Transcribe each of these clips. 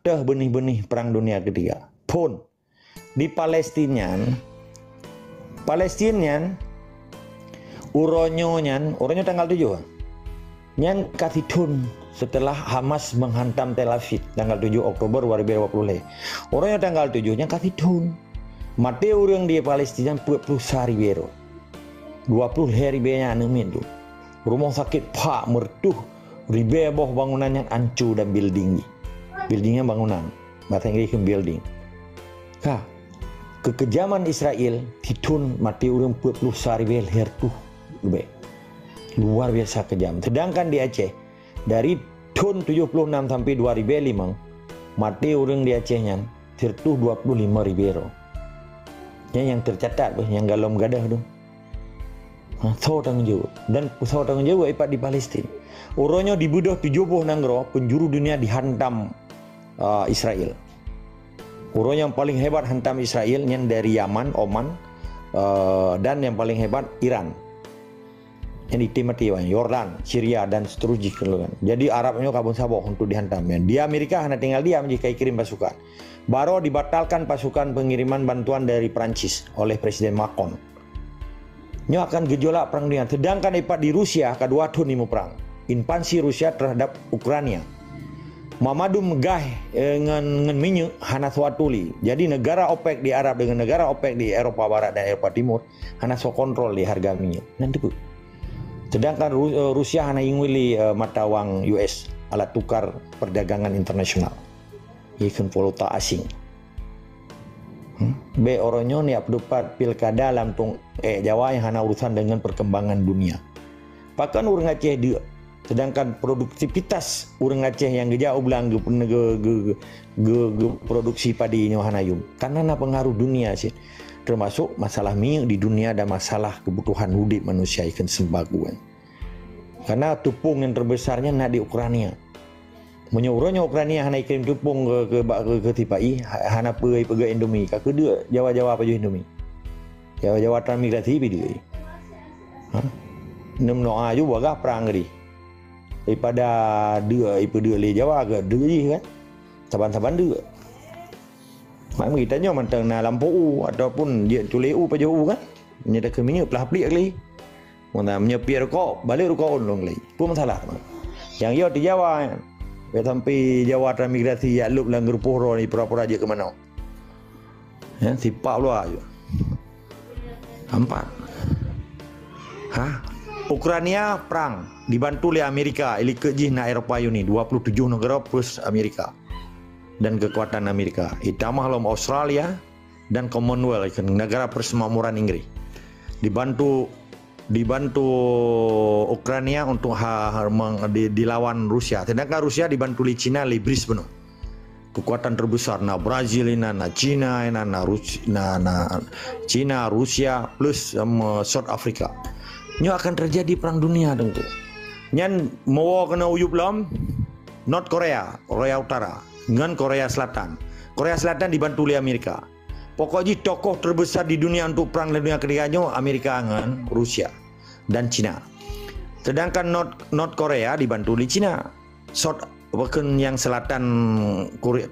teh benih-benih perang dunia ketiga. Pun di Palestinian uronyo tanggal 7 nyan katitun setelah Hamas menghantam Tel Aviv tanggal 7 Oktober 2020. Uronyo tanggal 7 nya katitun mati orang di Palestina 40 ribero 20 ribenya anemin tu rumah sakit pak mertuh ribe boh bangunannya hancur dan buildingnya bangunan bahasa Inggris building. Kekejaman Israel hitun mati orang 40 ribe hertuh lebih luar biasa kejam. Sedangkan di Aceh dari tahun 76 sampai 2005 mati orang di Acehnya tertuh 25 ribero. Yang tercatat yang galom gadah tu. So tanggung jawab dan so tanggung jawab ipat di Palestin. Uronyo dibunuh 70 nanggro penjuru dunia dihantam Israel. Uron yang paling hebat hantam Israel yang dari Yaman, Oman dan yang paling hebat Iran. Yang di Timur Yordan, Syria dan seterusnya. Jadi Arabnya kabun sabok untuk dihantamnya. Di Amerika hanya tinggal diam jika kirim pasukan. Baru dibatalkan pasukan pengiriman bantuan dari Prancis oleh Presiden Macron. Ini akan gejolak perang dunia. Sedangkan ipat di Rusia kedua tahun ini perang. Invasi Rusia terhadap Ukraina. Mamadu megah dengan minyak hana suatuli. Jadi negara OPEC di Arab dengan negara OPEC di Eropa Barat dan Eropa Timur hana so kontrol di harga minyak. Nanti pun. Sedangkan Rusia hanya ingwili mata wang US alat tukar perdagangan internasional. Ikan valuta asing. Be oronyo ni abdupat pilkada lampung Jawa yang hanya urusan dengan perkembangan dunia. Bahkan orang Aceh dia. Sedangkan produktivitas orang Aceh yang jauh belang produksi padi nyohanayum karena pengaruh dunia sih termasuk masalah minyak di dunia dan masalah kebutuhan hidup manusia ikan sembako karena tupung yang terbesarnya nak di Ukraina menyuruhnya Ukraina hanya ikan tupung ke tipai hanya pergi Indomie ke kedua Jawa apa je Indomie Jawa transmigrasi dia nem noa juga gak perang di daripada dua le Jawa agak dua je kan saban-saban dua mak kita nyo mantang na lampu ataupun dia tuleu pajau kan nyeda ke minyak pelah pelik kali mana menyepi rokok balik rokok on lagi pun masalah yang yo di Jawa sampai Jawa transmigrasi ya lup lang grupo ro ni pura-pura aja ke mana ya sipak luar aja empat Ukraina perang dibantu oleh Amerika ilikejih na Eropa Uni 27 negara plus Amerika dan kekuatan Amerika ditambah lom Australia dan Commonwealth negara persemakmuran Inggris dibantu Ukraina untuk dilawan Rusia. Sedangkan Rusia dibantu oleh China oleh Brisbane kekuatan terbesar na Brazil na China China Rusia plus South Africa. Ini akan terjadi perang dunia tentu. Nyan mau kena uyup lam North Korea Utara dengan Korea Selatan. Korea Selatan dibantu oleh Amerika. Pokoknya tokoh terbesar di dunia untuk perang dunia ketiganya Amerika dengan Rusia dan China. Sedangkan North Korea dibantu oleh China. South yang selatan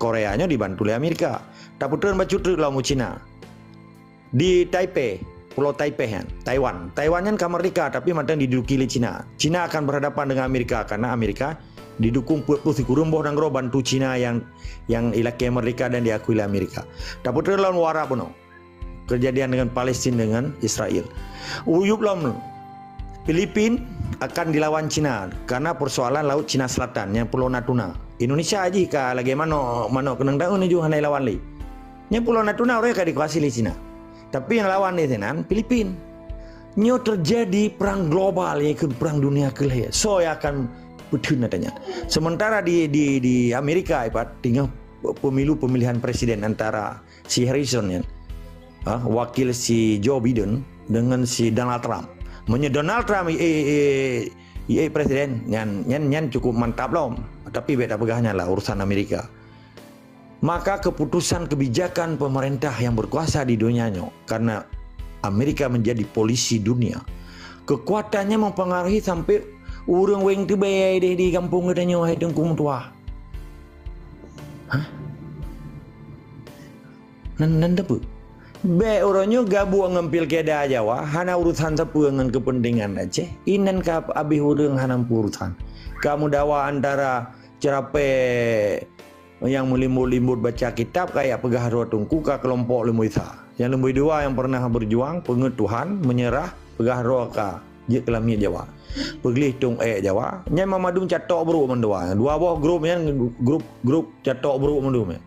Koreanya dibantu oleh Amerika. Tapi turun bacutrik lah mu China. Di Taipei Pulau Taipei kan, Taiwan kan kamerdeka tapi mantan diduduki oleh China. China akan berhadapan dengan Amerika karena Amerika didukung putih kurumboh dan bantu China yang ilaki merdeka dan diakui oleh Amerika. Tapi terlalu wara pun kejadian dengan Palestina dengan Israel. Uyup lam Filipina akan dilawan China karena persoalan laut Cina Selatan yang Pulau Natuna. Indonesia aja kah lagi mana kenang tahun ni juga hanai lawan li. Yang Pulau Natuna orang kah dikuasai oleh China. Tapi yang lawan ni tenan Filipina. Nyo terjadi perang global yaitu perang dunia kelih. So ya akan betul natanya. Sementara di Amerika tinggal pemilihan presiden antara si Harrison wakil si Joe Biden dengan si Donald Trump. Donald Trump presiden nyan cukup mantap loh. Tapi beda pegahnya lah urusan Amerika. Maka keputusan kebijakan pemerintah yang berkuasa di dunianya karena Amerika menjadi polisi dunia, kekuatannya mempengaruhi sampai orang weng tu bayai di kampung katanya hai tengkung tua. Nan apa? Be orangnya gabung dengan pilkada Jawa, hana urusan siapa dengan kepentingan Aceh. Inan ka abih urang hana urusan. Kamu dawa antara cerape yang melimbut-limbut baca kitab kayak pegah roh tungku ka kelompok lemui sa. Yang lemui dua yang pernah berjuang pengetuhan menyerah pegah roh ka je kelamia Jawa. Pergi tung Jawa. Nya mamadum catok bro mendua. Dua boh grup yang grup catok bro mendum.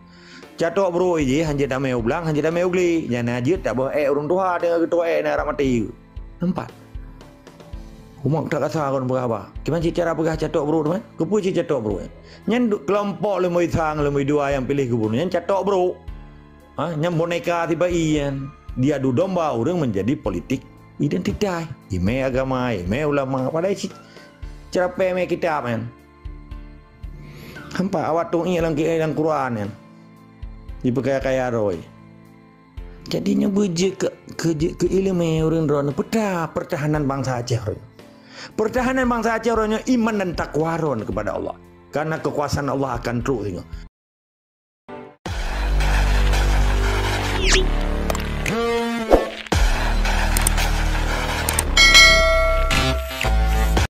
Catok bro je hanje damai ublang hanje damai ugli. Nya najit tak boh orang tua dengan ketua na ramati. Nampak. Umak tak kata kon berapa. Gimana cara pegah catok bro teman? Kepu catok bro. Nyen kelompok lemui sang lemui dua yang pilih gubernur nyen catok bro. Nyen boneka tiba ian. Dia adu domba orang menjadi politik identitas. Ime agama, ime ulama. Padahal cara peme kita men. Hampa awak tung dalam Quran kan. Dipakai kaya roy. Jadinya bujuk ke ilmu orang rono pertahanan bangsa Aceh. Pertahanan bangsa Aceh orangnya iman dan takwa kepada Allah. Karena kekuasaan Allah akan terus.